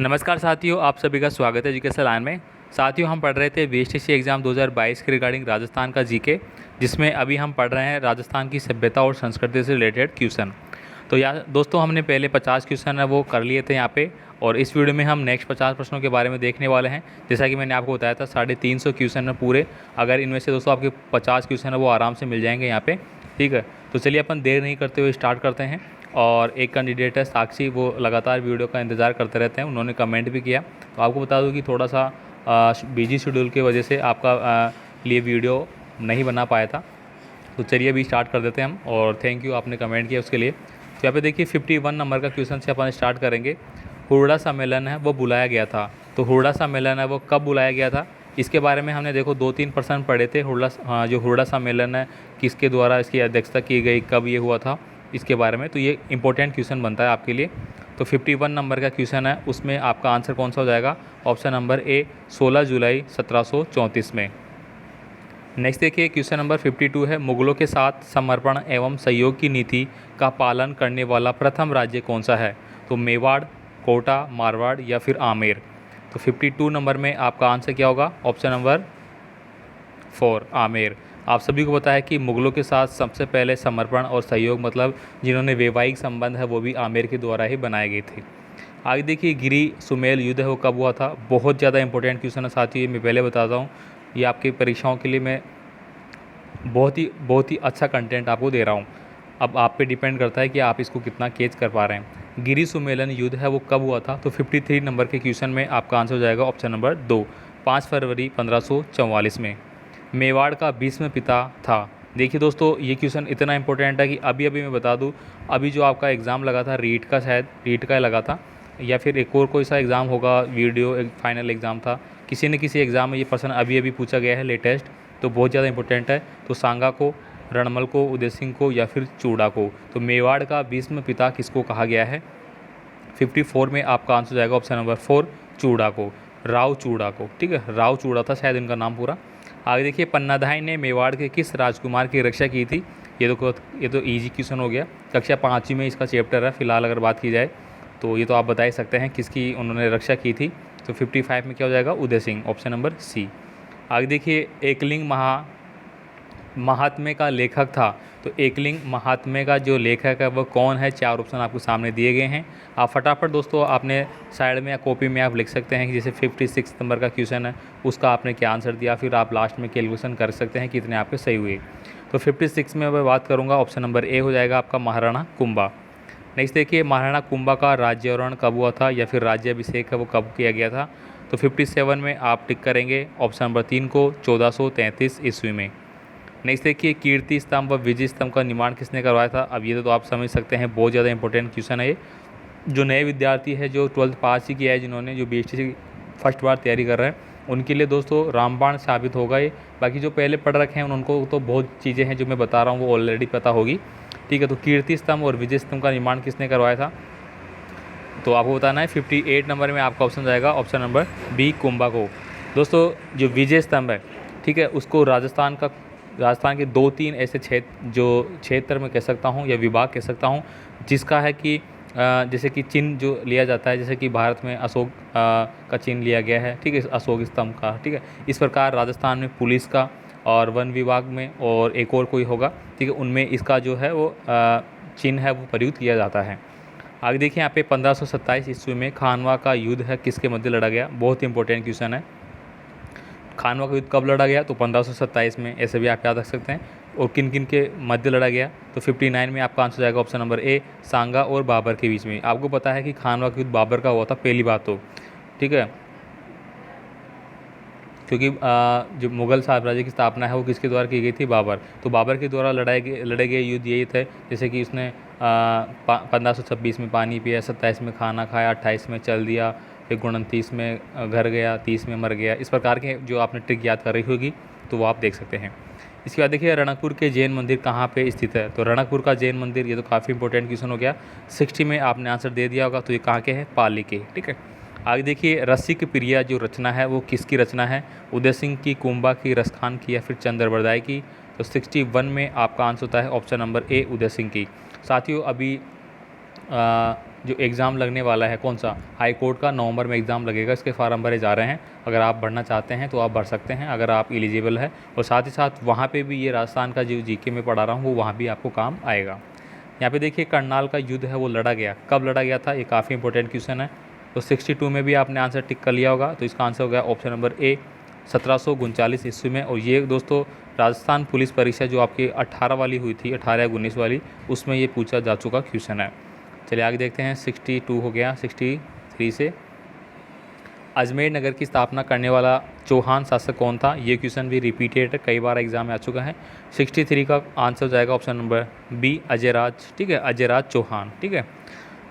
नमस्कार साथियों, आप सभी का स्वागत है जीके सलान में। साथियों, हम पढ़ रहे थे बीएसटीसी एग्ज़ाम 2022 के रिगार्डिंग राजस्थान का जीके, जिसमें अभी हम पढ़ रहे हैं राजस्थान की सभ्यता और संस्कृति से रिलेटेड क्वेश्चन। तो यार दोस्तों, हमने पहले 50 क्वेश्चन है वो कर लिए थे यहाँ पे, और इस वीडियो में हम नेक्स्ट 50 प्रश्नों के बारे में देखने वाले हैं। जैसा कि मैंने आपको बताया था 350 क्वेश्चन है पूरे। अगर इनमें से दोस्तों आपके 50 क्वेश्चन है वो आराम से मिल जाएंगे यहाँ पे, ठीक है। तो चलिए अपन देर नहीं करते हुए स्टार्ट करते हैं। और एक कैंडिडेट है साक्षी, वो लगातार वीडियो का इंतज़ार करते रहते हैं, उन्होंने कमेंट भी किया। तो आपको बता दूं कि थोड़ा सा बिजी शेड्यूल की वजह से आपका लिए वीडियो नहीं बना पाया था। तो चलिए अभी स्टार्ट कर देते हैं हम, और थैंक यू आपने कमेंट किया उसके लिए। तो यहाँ पे देखिए 51 नंबर का क्वेश्चन से अपन स्टार्ट करेंगे। हुरडा सम्मेलन है वो बुलाया गया था, तो हुरडा सम्मेलन है वो कब बुलाया गया था, इसके बारे में हमने देखो 2-3 प्रश्न पढ़े थे। जो हुरडा सम्मेलन है किसके द्वारा इसकी अध्यक्षता की गई, कब ये हुआ था, इसके बारे में। तो ये इंपॉर्टेंट क्वेश्चन बनता है आपके लिए। तो 51 नंबर का क्वेश्चन है, उसमें आपका आंसर कौन सा हो जाएगा? ऑप्शन नंबर ए 16 जुलाई 1734 में। नेक्स्ट देखिए क्वेश्चन नंबर 52 है, मुगलों के साथ समर्पण एवं सहयोग की नीति का पालन करने वाला प्रथम राज्य कौन सा है? तो मेवाड़, कोटा, मारवाड़ या फिर आमेर। तो 52 नंबर में आपका आंसर क्या होगा? Option number 4 Amer. आप सभी को पता है कि मुगलों के साथ सबसे पहले समर्पण और सहयोग, मतलब जिन्होंने वैवाहिक संबंध है, वो भी आमेर के द्वारा ही बनाए गए थे। आगे देखिए गिरी सुमेल युद्ध है वो कब हुआ था? बहुत ज़्यादा इंपॉर्टेंट क्वेश्चन है साथियों, मैं पहले बताता हूँ। ये आपकी परीक्षाओं के लिए मैं बहुत ही अच्छा कंटेंट आपको दे रहा हूँ। अब आप पे डिपेंड करता है कि आप इसको कितना कैच कर पा रहे हैं। गिरी सुमेलन युद्ध है वो कब हुआ था? तो 53 नंबर के क्वेश्चन में आपका आंसर हो जाएगा ऑप्शन नंबर 2, 5 फरवरी 1544 में। मेवाड़ का भीष्म पिता था। देखिए दोस्तों, ये क्वेश्चन इतना इंपॉर्टेंट है कि अभी मैं बता दूं, अभी जो आपका एग्ज़ाम लगा था रीट का, शायद रीट का लगा था, या फिर एक और कोई सा एग्ज़ाम होगा, वीडियो एक फाइनल एग्ज़ाम था, किसी न किसी एग्ज़ाम में ये प्रश्न अभी पूछा गया है लेटेस्ट। तो बहुत ज़्यादा इंपॉर्टेंट है। तो सांगा को, रणमल को, उदय सिंह को या फिर चूड़ा को। तो मेवाड़ का भीष्म पिता किसको कहा गया है? 54 में आपका आंसर जाएगा ऑप्शन नंबर 4 चूड़ा को, राव चूड़ा को, ठीक है। राव चूड़ा था शायद इनका नाम पूरा। आगे देखिए पन्नाधाय ने मेवाड़ के किस राजकुमार की रक्षा की थी? ये तो इजी क्वेश्चन हो गया, कक्षा 5वीं में इसका चैप्टर है फिलहाल अगर बात की जाए। तो ये तो आप बता ही सकते हैं किसकी उन्होंने रक्षा की थी। तो 55 में क्या हो जाएगा? Uday Singh, option number C. आगे देखिए एकलिंग महात्म्य का लेखक था। तो एकलिंग महात्म्य का जो लेखक है वो कौन है? 4 ऑप्शन आपको सामने दिए गए हैं। आप फटाफट दोस्तों आपने साइड में या कॉपी में आप लिख सकते हैं कि जैसे 56 नंबर का क्वेश्चन है उसका आपने क्या आंसर दिया, फिर आप लास्ट में कैलकुलेशन कर सकते हैं कितने आपके सही हुए। तो 56 में मैं बात करूँगा, ऑप्शन नंबर ए हो जाएगा आपका महाराणा कुंभा। नेक्स्ट देखिए महाराणा कुंभा का राज्यारोहण कब हुआ था या फिर राज्याभिषेक है वो कब किया गया था? तो 57 में आप टिक करेंगे ऑप्शन नंबर 3 को, 1433 ईस्वी में। नेक्स्ट देखिए कीर्ति स्तंभ व विजय स्तंभ का निर्माण किसने करवाया था? अब ये तो आप समझ सकते हैं, बहुत ज़्यादा इंपॉर्टेंट क्वेश्चन है ये। जो नए विद्यार्थी है जो 12th पास ही किया है, जिन्होंने जो बीएसटीसी फर्स्ट बार तैयारी कर रहे हैं, उनके लिए दोस्तों रामबाण साबित होगा ये। बाकी जो पहले पढ़ रखे हैं उनको तो बहुत चीज़ें हैं जो मैं बता रहा हूँ वो ऑलरेडी पता होगी, ठीक है। तो कीर्ति स्तंभ और विजय स्तंभ का निर्माण किसने करवाया था? तो आपको बताना है। 58 नंबर में आपका ऑप्शन जाएगा ऑप्शन नंबर बी कुंभा को। दोस्तों जो विजय स्तंभ है, ठीक है, उसको राजस्थान के 2-3 ऐसे क्षेत्र में कह सकता हूँ या विभाग कह सकता हूँ, जिसका है कि जैसे कि चिन्ह जो लिया जाता है, जैसे कि भारत में अशोक का चिन्ह लिया गया है, ठीक है, अशोक स्तंभ का, ठीक है। इस प्रकार राजस्थान में पुलिस का और वन विभाग में और एक और कोई होगा, ठीक है, उनमें इसका जो है वो चिन्ह है वो प्रयुक्त किया जाता है। आगे देखिए यहाँ पे 1527 ईस्वी में खानवा का युद्ध है किसके मध्य लड़ा गया? बहुत ही इंपॉर्टेंट क्वेश्चन है। खानवा का युद्ध कब लड़ा गया? तो 1527 में, ऐसे भी आप याद रख सकते हैं। और किन किन के मध्य लड़ा गया? तो 59 में आपका आंसर जाएगा ऑप्शन नंबर ए सांगा और बाबर के बीच में। आपको पता है कि खानवा का युद्ध बाबर का हुआ था पहली बात तो, ठीक है, क्योंकि जो मुगल साम्राज्य की स्थापना है वो किसके द्वारा की गई थी? बाबर। तो बाबर के द्वारा लड़े गए युद्ध यही थे, जैसे कि उसने 1526 में पानी पिया, 27 में खाना खाया, 28 में चल दिया, फिर 29 में घर गया, 30 में मर गया। इस प्रकार के जो आपने ट्रिक याद कर रही होगी तो वो आप देख सकते हैं। इसके बाद देखिए रणकपुर के जैन मंदिर कहाँ पे स्थित है? तो रणकपुर का जैन मंदिर, ये तो काफ़ी इंपॉर्टेंट क्वेश्चन हो गया। 60 में आपने आंसर दे दिया होगा। तो ये कहाँ के हैं? पाली के, ठीक है। आगे देखिए रसिक प्रिया जो रचना है वो किसकी रचना है? उदय सिंह की, कुंभा की, रसखान की या फिर चंद्रबरदाई की? तो 61 में आपका आंसर होता है option number A Uday Singh की। साथियों अभी जो एग्ज़ाम लगने वाला है कौन सा, हाई कोर्ट का, नवंबर में एग्ज़ाम लगेगा, इसके फार्म भरे जा रहे हैं। अगर आप भरना चाहते हैं तो आप भर सकते हैं अगर आप एलिजिबल है। और साथ ही साथ वहाँ पे भी ये राजस्थान का जो जीके में पढ़ा रहा हूँ वो वहाँ भी आपको काम आएगा। यहाँ पे देखिए करनाल का युद्ध है वो लड़ा गया, कब लड़ा गया था, ये काफ़ी इंपॉर्टेंट क्वेश्चन है। तो 62 में भी आपने आंसर टिक कर लिया होगा, तो इसका आंसर हो गया ऑप्शन नंबर ए 1739 ईस्वी में। और ये दोस्तों राजस्थान पुलिस परीक्षा जो आपकी 18 वाली हुई थी, 18 या 19 वाली, उसमें ये पूछा जा चुका क्वेश्चन है। चलिए आगे देखते हैं। 62 हो गया। 63 से अजमेर नगर की स्थापना करने वाला चौहान शासक कौन था, ये क्वेश्चन भी रिपीटेड कई बार एग्जाम में आ चुका है। 63 का आंसर हो जाएगा ऑप्शन नंबर बी अजयराज, ठीक है, अजयराज चौहान, ठीक है।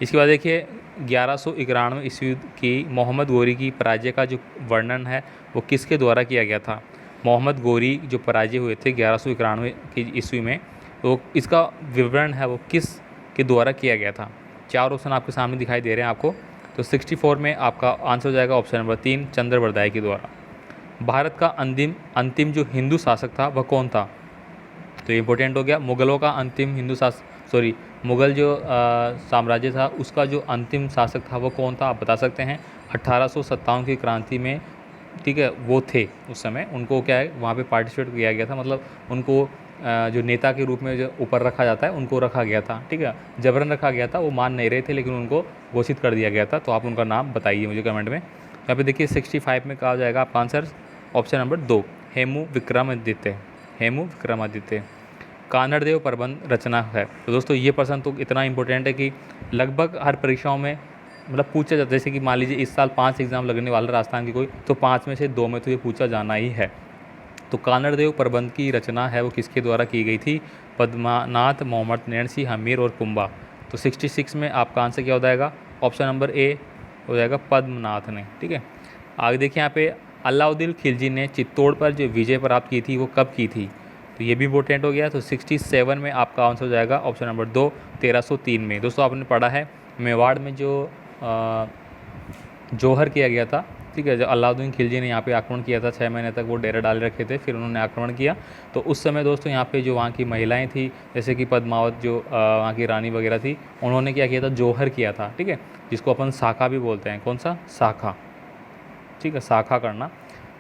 इसके बाद देखिए 1191 ईस्वी की मोहम्मद गोरी की पराजय का जो वर्णन है वो किसके द्वारा किया गया था। मोहम्मद गोरी जो पराजय हुए थे 1191 की ईस्वी में, तो इसका विवरण है वो किस के द्वारा किया गया था। 4 ऑप्शन आपके सामने दिखाई दे रहे हैं आपको। तो 64 में आपका आंसर हो जाएगा ऑप्शन नंबर 3 चंद्रवरदाय के द्वारा। भारत का अंतिम अंतिम जो हिंदू शासक था वह कौन था, तो इंपॉर्टेंट हो गया। मुगलों का अंतिम हिंदू शासक मुगल जो साम्राज्य था उसका जो अंतिम शासक था वो कौन था, आप बता सकते हैं। 1857 की क्रांति में, ठीक है, वो थे उस समय, उनको क्या है वहाँ पे पार्टिसिपेट किया गया था, मतलब उनको जो नेता के रूप में जो ऊपर रखा जाता है उनको रखा गया था, ठीक है, जबरन रखा गया था, वो मान नहीं रहे थे लेकिन उनको घोषित कर दिया गया था। तो आप उनका नाम बताइए मुझे कमेंट में। यहाँ पे देखिए 65 में कहा जाएगा आपका answer option number 2 Hemu Vikramaditya, Hemu Vikramaditya. Kanhaddev प्रबंध रचना है। तो दोस्तों ये प्रश्न तो इतना इंपॉर्टेंट है कि लगभग हर परीक्षाओं में मतलब पूछा जाता है। जैसे कि मान लीजिए इस साल 5 एग्जाम लगने वाला राजस्थान की कोई, तो 5 में से 2 में तो ये पूछा जाना ही है। तो कानड़देव प्रबंध की रचना है वो किसके द्वारा की गई थी, पद्मानाथ, मोहम्मद नैणसी, हमीर और कुंभा। तो 66 में आपका आंसर क्या हो जाएगा, ऑप्शन नंबर ए हो जाएगा पद्मनाथ ने, ठीक है। आगे देखिए यहाँ पे अलाउद्दीन खिलजी ने चित्तौड़ पर जो विजय प्राप्त की थी वो कब की थी, तो ये भी इंपॉर्टेंट हो गया। तो 67 में आपका आंसर हो जाएगा ऑप्शन नंबर 2 1303 में। दोस्तों आपने पढ़ा है मेवाड़ में जो जौहर किया गया था, ठीक है, जब अलाउद्दीन खिलजी ने यहाँ पे आक्रमण किया था, 6 महीने तक वो डेरे डाले रखे थे, फिर उन्होंने आक्रमण किया। तो उस समय दोस्तों यहाँ पे जो वहाँ की महिलाएं थी, जैसे कि पद्मावत जो वहाँ की रानी वगैरह थी, उन्होंने क्या किया था, जौहर किया था, ठीक है, जिसको अपन शाखा भी बोलते हैं। कौन सा, शाखा, ठीक है, शाखा करना।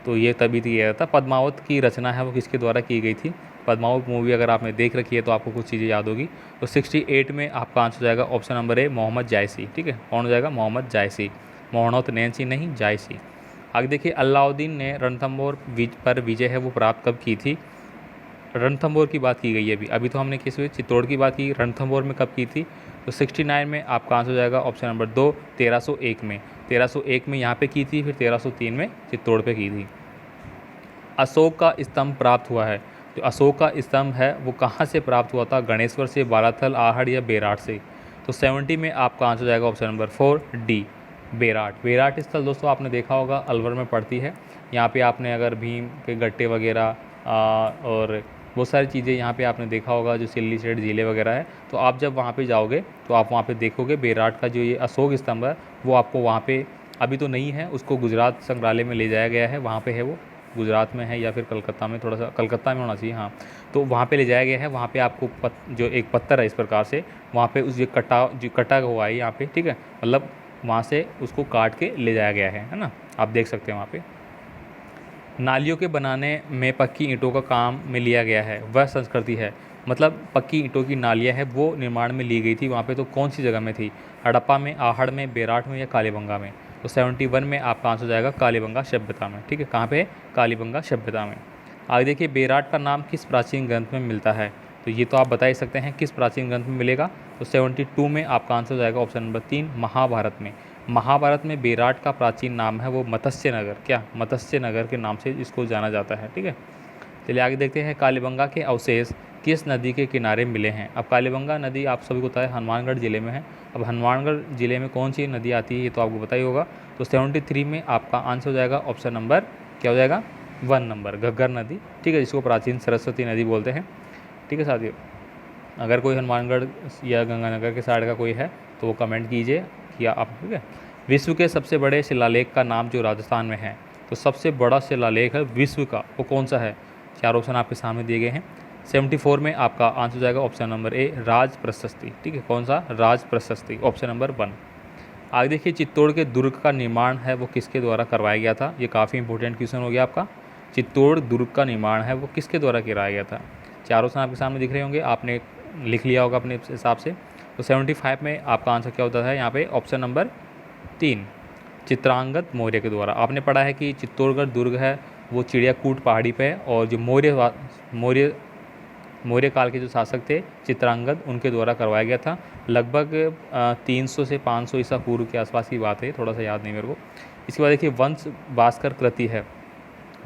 तो ये तभी किया गया था। पद्मावत की रचना है वो किसके द्वारा की गई थी, पद्मावत मूवी अगर आपने देख रखी है तो आपको कुछ चीज़ें याद होगी। तो 68 में आपका आंसर हो जाएगा ऑप्शन नंबर ए मोहम्मद जायसी, ठीक है, कौन हो जाएगा, मोहम्मद जायसी, मोहम्मद नैंसी नहीं, जायसी। आगे देखिए अलाउद्दीन ने रणथंभौर पर विजय है वो प्राप्त कब की थी। रणथंभौर की बात की गई है अभी, अभी तो हमने किस चित्तौड़ की बात की, रणथंभौर में कब की थी। तो 69 में आपका आंसर हो जाएगा ऑप्शन नंबर 2 1301 में, 1301 में यहाँ पे की थी, फिर 1303 में चित्तौड़ पे की थी। अशोक का स्तंभ प्राप्त हुआ है, जो अशोक का स्तंभ है वो कहाँ से प्राप्त हुआ था, गणेश्वर से, बाराथल, आहड़ या बेराट से। तो 70 में आपका आंसर हो जाएगा ऑप्शन नंबर 4 डी बेराट। बेराट स्थल दोस्तों आपने देखा होगा अलवर में पड़ती है। यहाँ पे आपने अगर भीम के गट्टे वगैरह और बहुत सारी चीज़ें यहाँ पे आपने देखा होगा, जो सिल्ली सेठ झीलें वगैरह है। तो आप जब वहाँ पे जाओगे तो आप वहाँ पे देखोगे बेराट का जो ये अशोक स्तंभ है वो आपको वहाँ पे अभी तो नहीं है, उसको गुजरात संग्रहालय में ले जाया गया है, वहाँ पे है वो, गुजरात में है या फिर कलकत्ता में, थोड़ा सा कलकत्ता में होना चाहिए, हाँ। तो वहाँ पे ले जाया गया है, वहाँ पे आपको जो एक पत्थर है इस प्रकार से, वहाँ पे उस जो कटा हुआ है यहाँ पे, ठीक है, मतलब वहाँ से उसको काट के ले जाया गया है ना, आप देख सकते हैं वहाँ पे। नालियों के बनाने में पक्की ईंटों का काम में लिया गया है वह संस्कृति है, मतलब पक्की ईंटों की नालियाँ है वो निर्माण में ली गई थी वहाँ पे, तो कौन सी जगह में थी, हड़प्पा में, आहड़ में, बेराट में या कालीबंगा में। तो 71 में आपका आंसर हो जाएगा कालीबंगा सभ्यता में, ठीक है, कहाँ पे, कालीबंगा सभ्यता में। आगे देखिए बेराट का नाम किस प्राचीन ग्रंथ में मिलता है, तो ये तो आप बता ही सकते हैं किस प्राचीन ग्रंथ में मिलेगा। तो 72 में आपका आंसर हो जाएगा ऑप्शन नंबर 3 महाभारत में। महाभारत में बेराट का प्राचीन नाम है वो मत्स्य नगर, क्या, मत्स्य नगर के नाम से इसको जाना जाता है, ठीक है। चलिए आगे देखते हैं कालीबंगा के अवशेष किस नदी के किनारे मिले हैं। अब कालीबंगा नदी आप सभी को पता है हनुमानगढ़ ज़िले में है। अब हनुमानगढ़ ज़िले में कौन सी नदी आती है ये तो आपको पता ही होगा। तो 73 में आपका आंसर हो जाएगा ऑप्शन नंबर क्या हो जाएगा 1 नंबर घग्गर नदी, ठीक है, जिसको प्राचीन सरस्वती नदी बोलते हैं, ठीक है साथियों। अगर कोई हनुमानगढ़ या गंगानगर के साइड का कोई है तो वो कमेंट कीजिए किया आप, ठीक है। विश्व के सबसे बड़े शिलालेख का नाम जो राजस्थान में है, तो सबसे बड़ा शिलालेख है विश्व का वो कौन सा है। 4 ऑप्शन आपके सामने दिए गए हैं। 74 में आपका आंसर हो जाएगा ऑप्शन नंबर ए राज प्रशस्ति। ठीक है, कौन सा? राज प्रशस्ति, ऑप्शन नंबर 1। आगे देखिए, चित्तौड़ के दुर्ग का निर्माण है वो किसके द्वारा करवाया गया था? ये काफ़ी इंपॉर्टेंट क्वेश्चन हो गया आपका। चित्तौड़ दुर्ग का निर्माण है वो किसके द्वारा कराया गया था? चारों ऑप्शन आपके सामने दिख रहे होंगे, आपने लिख लिया होगा अपने हिसाब से। तो 75 में आपका आंसर क्या होता है यहाँ पे? ऑप्शन नंबर 3 चित्रांगद मौर्य के द्वारा। आपने पढ़ा है कि चित्तौड़गढ़ दुर्ग है वो चिड़ियाकूट पहाड़ी पे है, और जो मौर्य काल के जो शासक थे चित्रांगद, उनके द्वारा करवाया गया था। लगभग 300 से 500 ईसा पूर्व के आसपास की बात है, थोड़ा सा याद नहीं मेरे को। इसके बाद देखिए, वंश भास्कर कृति है,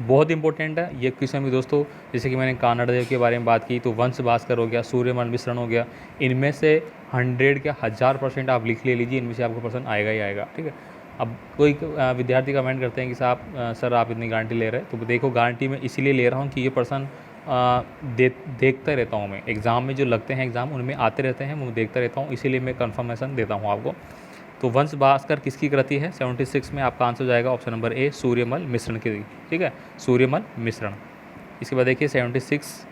बहुत इंपॉर्टेंट है ये क्वेश्चन भी दोस्तों। जैसे कि मैंने कानड़ देव के बारे में बात की, तो वंश भास्कर हो गया, सूर्यमल मिश्रण हो गया, इनमें से 100 के 1000% आप लिख ले लीजिए, इनमें से आपको पर्सन आएगा ही आएगा। ठीक है, अब कोई विद्यार्थी कमेंट करते हैं कि साहब सर आप इतनी गारंटी ले रहे हैं, तो देखो गारंटी मैं इसीलिए ले रहा हूँ कि ये पर्सन देखता रहता हूँ मैं, एग्ज़ाम में जो लगते हैं एग्ज़ाम उनमें आते रहते हैं, मैं देखता रहता हूँ, इसीलिए मैं कन्फर्मेशन देता हूँ आपको। तो वंश भास्कर किसकी कृति है? 76 में आपका आंसर हो जाएगा ऑप्शन नंबर ए सूर्यमल मिश्रण की। ठीक है, सूर्यमल मिश्रण। इसके बाद देखिए 76,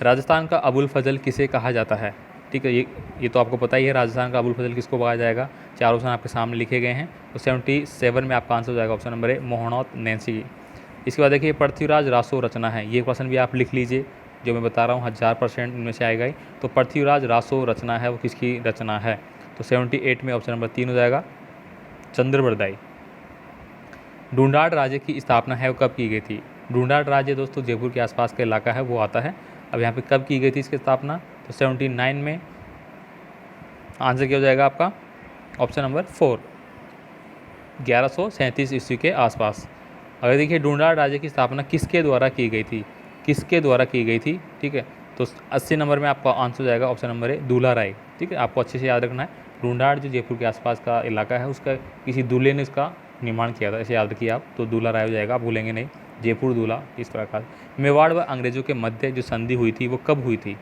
राजस्थान का अबुल फजल किसे कहा जाता है? ठीक है, ये तो आपको पता ही है, राजस्थान का अबुल फजल किसको कहा जाएगा। चार ऑप्शन आपके सामने लिखे गए हैं। तो 77 में आपका आंसर हो जाएगा ऑप्शन नंबर ए मोहनौत नैन्सी की। इसके बाद देखिए पृथ्वीराज रासो रचना है, ये क्वेश्चन भी आप लिख लीजिए, जो मैं बता रहा हूँ 1000% इनमें से आएगा ही। तो पृथ्वीराज रासो रचना है वो किसकी रचना है? तो 78 में ऑप्शन नंबर 3 हो जाएगा चंद्रबरदाई। ढूंढाड़ राज्य की स्थापना है वो कब की गई थी? ढूंढाड़ राज्य दोस्तों जयपुर के आसपास का इलाका है वो आता है। अब यहाँ पे कब की गई थी इसकी स्थापना? तो 79 में आंसर क्या हो जाएगा आपका? ऑप्शन नंबर 4 1137 ईस्वी के आसपास। अगर देखिए ढूंढाड़ राज्य की स्थापना किसके द्वारा की गई थी? किसके द्वारा की गई थी? ठीक है, तो 80 नंबर में आपका आंसर हो जाएगा ऑप्शन नंबर ए दूल्हा राय। ठीक है, आपको अच्छे से याद रखना है, ढूंढाड़ जो जयपुर के आसपास का इलाका है उसका किसी दूल्हे ने इसका निर्माण किया था, ऐसे याद रखिए आप। तो दूल्हा राय हो जाएगा, आप भूलेंगे नहीं, जयपुर दूल्हा इस प्रकार। मेवाड़ व अंग्रेजों के मध्य जो संधि हुई थी वो कब हुई थी?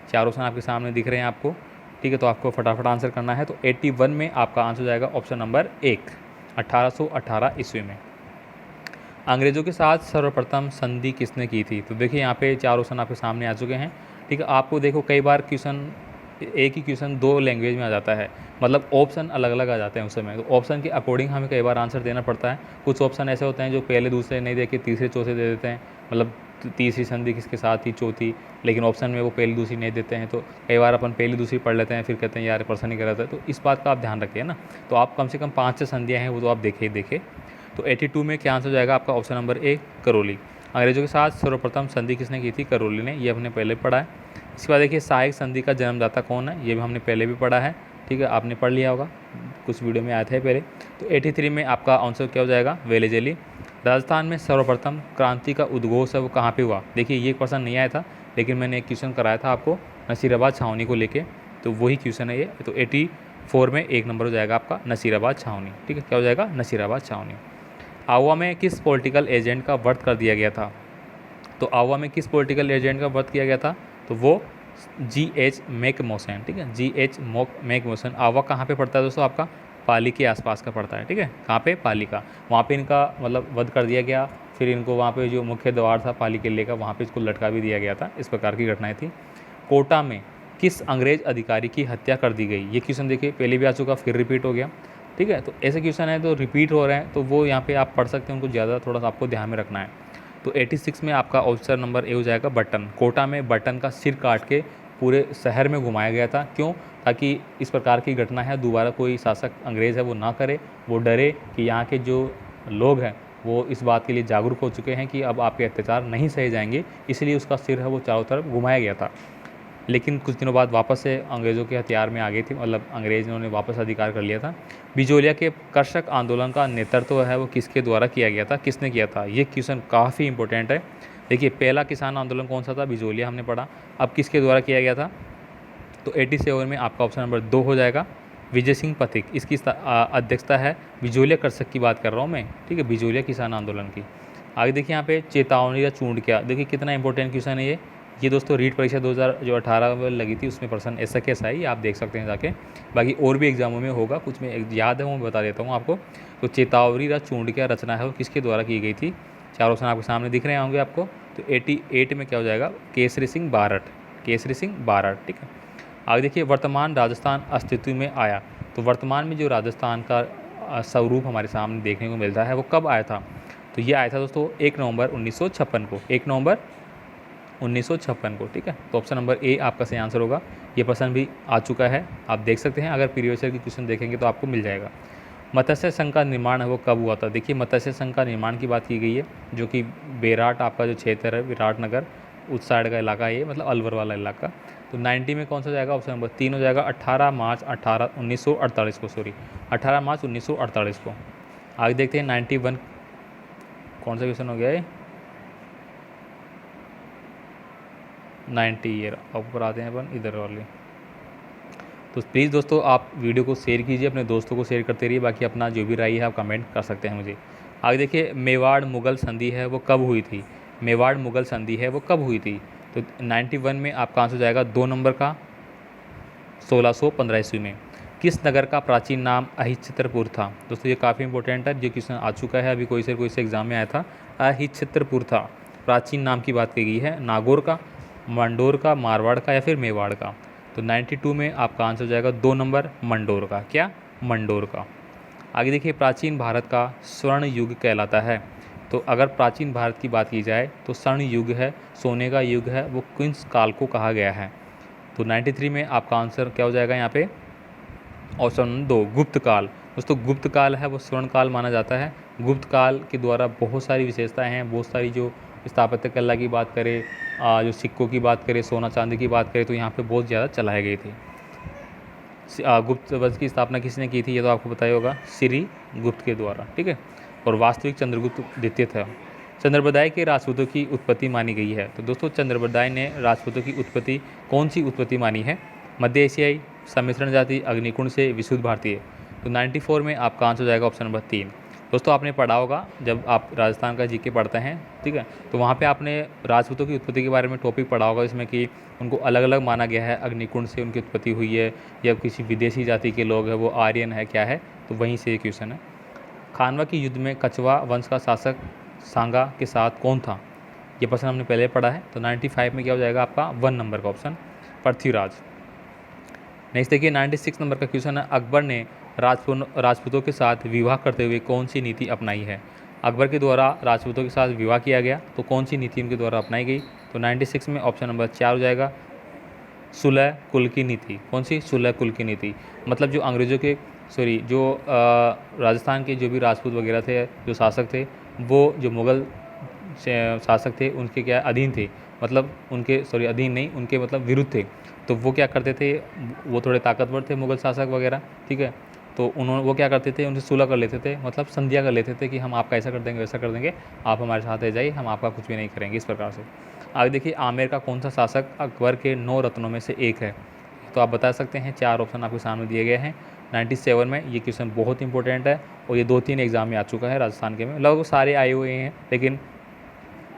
चार ऑप्शन आपके सामने दिख रहे हैं आपको। ठीक है, तो आपको फटाफट आंसर करना है। तो 81 में आपका आंसर हो जाएगा ऑप्शन नंबर 1 1818 ईस्वी में। अंग्रेज़ों के साथ सर्वप्रथम संधि किसने की थी? तो देखिए यहाँ पे चार ऑप्शन आपके सामने आ चुके हैं। ठीक है, आपको देखो कई बार क्वेश्चन एक ही क्वेश्चन दो लैंग्वेज में आ जाता है, मतलब ऑप्शन अलग अलग आ जाते हैं उस समय, तो ऑप्शन के अकॉर्डिंग हमें कई बार आंसर देना पड़ता है। कुछ ऑप्शन ऐसे होते हैं जो पहले दूसरे नहीं दे के तीसरे चौथे दे देते हैं, मतलब तीसरी संधि किसके साथ थी, चौथी, लेकिन ऑप्शन में वो पहली दूसरी नहीं देते हैं। तो कई बार अपन पहली दूसरी पढ़ लेते हैं, फिर कहते हैं यार पर्सन ही कर रहा था। तो इस बात का आप ध्यान रखिए ना। तो आप कम से कम 5 से संधियाँ हैं वो तो आप देखे। तो 82 में क्या आंसर हो जाएगा आपका? Option number A Karauli. अंग्रेजों के साथ सर्वप्रथम संधि किसने की थी? करौली ने, ये हमने पहले पढ़ा है। इसके बाद देखिए सहायक संधि का जन्मदाता कौन है? ये भी हमने पहले भी पढ़ा है। ठीक है, आपने पढ़ लिया होगा, कुछ वीडियो में आया था पहले। तो 83 में आपका आंसर क्या हो जाएगा? वेलेजली। राजस्थान में सर्वप्रथम क्रांति का उद्घोष है वो कहाँ पे हुआ? देखिए ये क्वेश्चन नहीं आया था, लेकिन मैंने एक क्वेश्चन कराया था आपको नसीराबाद छावनी को लेके, तो वही क्वेश्चन है ये। तो 84 में 1 नंबर हो जाएगा आपका नसीराबाद छावनी। ठीक है, क्या हो जाएगा? नसीराबाद छावनी। आवा में किस पॉलिटिकल एजेंट का वध कर दिया गया था? तो आवा में किस पॉलिटिकल एजेंट का वध किया गया था? तो वो G.H. मैकमोसन। ठीक है, G.H. मैकमोसन। आवा कहाँ पे पड़ता है दोस्तों? आपका पाली के आसपास का पड़ता है। ठीक है, कहाँ पे? पाली का, वहाँ पे इनका मतलब वध कर दिया गया। फिर इनको वहाँ पे जो मुख्य द्वार था पाली किले का, वहाँ पे इसको लटका भी दिया गया था। इस प्रकार की घटनाएं थी। कोटा में किस अंग्रेज अधिकारी की हत्या कर दी गई? ये क्वेश्चन देखिए पहले भी आ चुका, फिर रिपीट हो गया। ठीक है, तो ऐसे क्वेश्चन है तो रिपीट हो रहे हैं, तो वो यहाँ पे आप पढ़ सकते हैं, उनको ज़्यादा थोड़ा सा आपको ध्यान में रखना है। तो 86 में आपका ऑप्शन नंबर ए हो जाएगा बटन। कोटा में बटन का सिर काट के पूरे शहर में घुमाया गया था, क्यों? ताकि इस प्रकार की घटना है दोबारा कोई शासक अंग्रेज़ है वो ना करे, वो डरे कि यहाँ के जो लोग हैं वो इस बात के लिए जागरूक हो चुके हैं कि अब आपके अत्याचार नहीं सहे जाएंगे, इसलिए उसका सिर है वो चारों तरफ घुमाया गया था। लेकिन कुछ दिनों बाद वापस से अंग्रेज़ों के हथियार में आ गई थी, मतलब अंग्रेज़ों ने वापस अधिकार कर लिया था। बिजोलिया के कर्षक आंदोलन का नेतृत्व है वो किसके द्वारा किया गया था? किसने किया था? ये क्वेश्चन काफ़ी इंपॉर्टेंट है। देखिए पहला किसान आंदोलन कौन सा था? बिजोलिया हमने पढ़ा। अब किसके द्वारा किया गया था? तो 87 में आपका ऑप्शन नंबर 2 हो जाएगा विजय सिंह पथिक। इसकी अध्यक्षता है, बिजोलिया कर्षक की बात कर रहा हूँ मैं। ठीक है, बिजोलिया किसान आंदोलन की। आगे देखिए यहाँ पे चेतावनी या चूंड क्या, देखिए कितना इंपॉर्टेंट क्वेश्चन है ये दोस्तों रीट परीक्षा 2018 में लगी थी, उसमें पर्सन ऐसा कैसा है ये आप देख सकते हैं जाके। बाकी और भी एग्जामों में होगा, कुछ में याद है वो मैं बता देता हूँ आपको। तो चेतावनी या चूंड क्या रचना है वो किसके द्वारा की गई थी? चार ऑप्शन आपके सामने दिख रहे होंगे आपको। तो 88 में क्या हो जाएगा, केसरी सिंह बारठ, केसरी सिंह बारठ। ठीक है, आगे देखिए, वर्तमान राजस्थान अस्तित्व में आया। तो वर्तमान में जो राजस्थान का स्वरूप हमारे सामने देखने को मिलता है वो कब आया था, तो ये आया था दोस्तों 1 नवंबर 1956 को, 1 नवंबर 1956 को। ठीक है, तो ऑप्शन नंबर ए आपका सही आंसर होगा। ये प्रश्न भी आ चुका है, आप देख सकते हैं, अगर प्रीवियस ईयर की क्वेश्चन देखेंगे तो आपको मिल जाएगा। मत्स्य संघ का निर्माण है वो कब हुआ था, देखिए मत्स्य संघ का निर्माण की बात की गई है, जो कि बेराट आपका जो क्षेत्र है, विराटनगर उस साइड का इलाका है ये, मतलब अलवर वाला इलाका। तो 90 में कौन सा जाएगा, ऑप्शन नंबर 3 हो जाएगा, 18 मार्च 1948 को, सॉरी 18 मार्च 1948 को। आगे देखते हैं 91 कौन सा क्वेश्चन हो गया है, 90 ईयर। ऊपर आते हैं अपन इधर वाले। तो प्लीज़ दोस्तों आप वीडियो को शेयर कीजिए, अपने दोस्तों को शेयर करते रहिए, बाकी अपना जो भी राय है आप कमेंट कर सकते हैं मुझे। आगे देखिए, मेवाड़ मुगल संधि है वो कब हुई थी, मेवाड़ मुगल संधि है वो कब हुई थी, तो 91 में आपका आंसर हो जाएगा 2 नंबर का, 1615 ईस्वी में। किस नगर का प्राचीन नाम अहिच्छत्रपुर था, दोस्तों ये काफ़ी इंपॉर्टेंट है, जो क्वेश्चन आ चुका है अभी कोई से एग्जाम में आया था। अहिच्छत्रपुर था, प्राचीन नाम की बात की गई है, नागौर का, मंडोर का, मारवाड़ का या फिर मेवाड़ का। तो 92 में आपका आंसर हो जाएगा 2 नंबर, मंडोर का, क्या, मंडोर का। आगे देखिए, प्राचीन भारत का स्वर्ण युग कहलाता है। तो अगर प्राचीन भारत की बात की जाए तो स्वर्ण युग है, सोने का युग है, वो किस काल को कहा गया है। तो 93 में आपका आंसर क्या हो जाएगा यहाँ पे, ऑप्शन 2 गुप्त काल। दोस्तों गुप्त काल है वो स्वर्ण काल माना जाता है। गुप्त काल के द्वारा बहुत सारी विशेषताएं हैं, बहुत सारी, जो स्थापत्य कला की बात करें, जो सिक्कों की बात करें, सोना चांदी की बात करें, तो यहाँ पे बहुत ज़्यादा चलाए गए थे। गुप्त वंश की स्थापना किसने की थी, ये तो आपको पता ही होगा, श्री गुप्त के द्वारा। ठीक है, और वास्तविक चंद्रगुप्त द्वितीय था। चंद्रबदाय के राजपूतों की उत्पत्ति मानी गई है। तो दोस्तों चंद्रबदाय ने राजपूतों की उत्पत्ति, कौन सी उत्पत्ति मानी है, मध्य एशियाई, सम्मिश्रण जाति, अग्निकुंड से, विशुद्ध भारतीय। तो 94 में आपका आंसर हो जाएगा ऑप्शन नंबर 3। दोस्तों आपने पढ़ा होगा जब आप राजस्थान का जीके पढ़ते हैं, ठीक है, तो वहाँ पे आपने राजपूतों की उत्पत्ति के बारे में टॉपिक पढ़ा होगा, इसमें कि उनको अलग अलग माना गया है, अग्निकुंड से उनकी उत्पत्ति हुई है, या किसी विदेशी जाति के लोग हैं, वो आर्यन है, क्या है, तो वहीं से ये क्वेश्चन है। खानवा के युद्ध में कछवा वंश का शासक सांगा के साथ कौन था, ये प्रश्न हमने पहले पढ़ा है। तो 95 में क्या हो जाएगा आपका 1 नंबर का ऑप्शन, पृथ्वीराज। नेक्स्ट देखिए 96 नंबर का क्वेश्चन है, अकबर ने राजपूतों के साथ विवाह करते हुए कौन सी नीति अपनाई है। अकबर के द्वारा राजपूतों के साथ विवाह किया गया, तो कौन सी नीति उनके द्वारा अपनाई गई। तो 96 में ऑप्शन नंबर 4 हो जाएगा, सुलह कुल की नीति। कौन सी, सुलह कुल की नीति, मतलब जो अंग्रेज़ों के, सॉरी जो राजस्थान के जो भी राजपूत वगैरह थे, जो शासक थे, वो जो मुग़ल शासक थे उनके क्या अधीन थे, मतलब उनके, सॉरी अधीन नहीं, उनके मतलब विरुद्ध थे। तो वो क्या करते थे, वो थोड़े ताकतवर थे मुग़ल शासक वगैरह, ठीक है, तो उन्होंने, वो क्या करते थे, उनसे सुलह कर लेते थे, मतलब संधिया कर लेते थे कि हम आपका ऐसा कर देंगे, वैसा कर देंगे, आप हमारे साथ आ जाइए, हम आपका कुछ भी नहीं करेंगे, इस प्रकार से। आगे देखिए, आमेर का कौन सा शासक अकबर के 9 रत्नों में से एक है, तो आप बता सकते हैं, 4 ऑप्शन आपके सामने दिए गए हैं। 97 में ये क्वेश्चन बहुत इंपॉर्टेंट है, और ये 2-3 एग्जाम में आ चुका है राजस्थान के में, लगभग सारे आए हुए हैं, लेकिन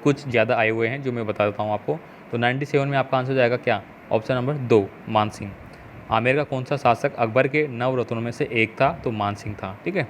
कुछ ज़्यादा आए हुए हैं जो मैं बता देता हूँ आपको। तो 97 में आपका आंसर हो जाएगा क्या, ऑप्शन नंबर 2 मानसिंह। आमेर का कौन सा शासक अकबर के 9 रत्नों में से एक था, तो मानसिंह था। ठीक है,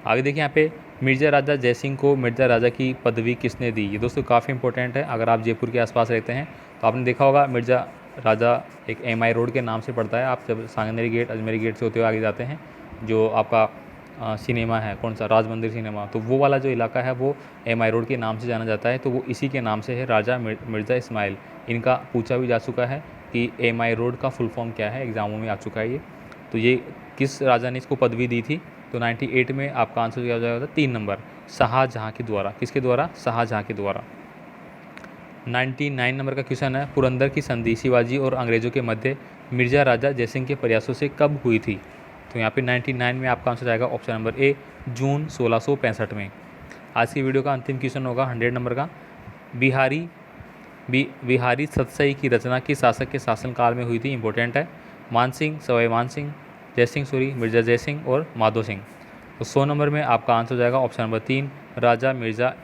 आगे देखिए यहाँ पे, मिर्ज़ा राजा जयसिंह को मिर्ज़ा राजा की पदवी किसने दी, ये दोस्तों काफ़ी इंपॉर्टेंट है। अगर आप जयपुर के आसपास रहते हैं तो आपने देखा होगा, मिर्ज़ा राजा एक MI रोड के नाम से पड़ता है। आप जब सांगनेरी गेट, अजमेरी गेट से होते हुए आगे जाते हैं, जो आपका सिनेमा है, कौन सा, राज मंदिर सिनेमा, तो वो वाला जो इलाका है वो MI रोड के नाम से जाना जाता है, तो वो इसी के नाम से है, राजा मिर्ज़ा इस्माइल। इनका पूछा भी जा चुका है कि MI रोड का फुल फॉर्म क्या है, एग्जामों में आ चुका है ये। तो ये किस राजा ने इसको पदवी दी थी, तो 98 में आपका आंसर क्या हो जाएगा, 3 नंबर, शाहजहाँ के द्वारा। किसके द्वारा, शाहजहाँ के द्वारा। 99 नंबर का क्वेश्चन है, पुरंदर की संधि शिवाजी और अंग्रेज़ों के मध्य मिर्ज़ा राजा जयसिंह के प्रयासों से कब हुई थी। तो यहाँ पे 99 में आपका आंसर आएगा ऑप्शन नंबर ए, जून 1665 में। आज की वीडियो का अंतिम क्वेश्चन होगा 100 नंबर का, बिहारी सतसई की रचना किस शासक के शासनकाल में हुई थी, इंपॉर्टेंट है। मानसिंह, सवाई मानसिंह, जयसिंह, सॉरी मिर्ज़ा जयसिंह और माधो सिंह। तो 100 नंबर में आपका आंसर हो जाएगा ऑप्शन नंबर 3, राजा मिर्ज़ा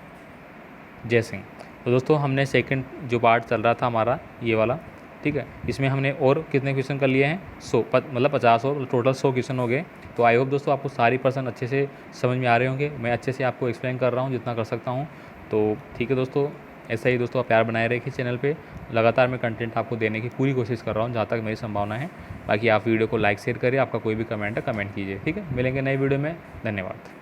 जयसिंह। तो दोस्तों हमने सेकंड जो पार्ट चल रहा था हमारा ये वाला, ठीक है, इसमें हमने और कितने क्वेश्चन कर लिए हैं, 100, मतलब 50 और टोटल 100 क्वेश्चन हो गए। तो आई होप दोस्तों आपको सारी पर्सन अच्छे से समझ में आ रहे होंगे। मैं अच्छे से आपको एक्सप्लेन कर रहा हूँ जितना कर सकता हूँ। तो ठीक है दोस्तों, ऐसा ही दोस्तों आप प्यार बनाए रखिए चैनल पे। लगातार मैं कंटेंट आपको देने की पूरी कोशिश कर रहा हूँ जहाँ तक मेरी संभावना है। बाकी आप वीडियो को लाइक शेयर करिए, आपका कोई भी कमेंट है कमेंट कीजिए। ठीक है, मिलेंगे नई वीडियो में। धन्यवाद।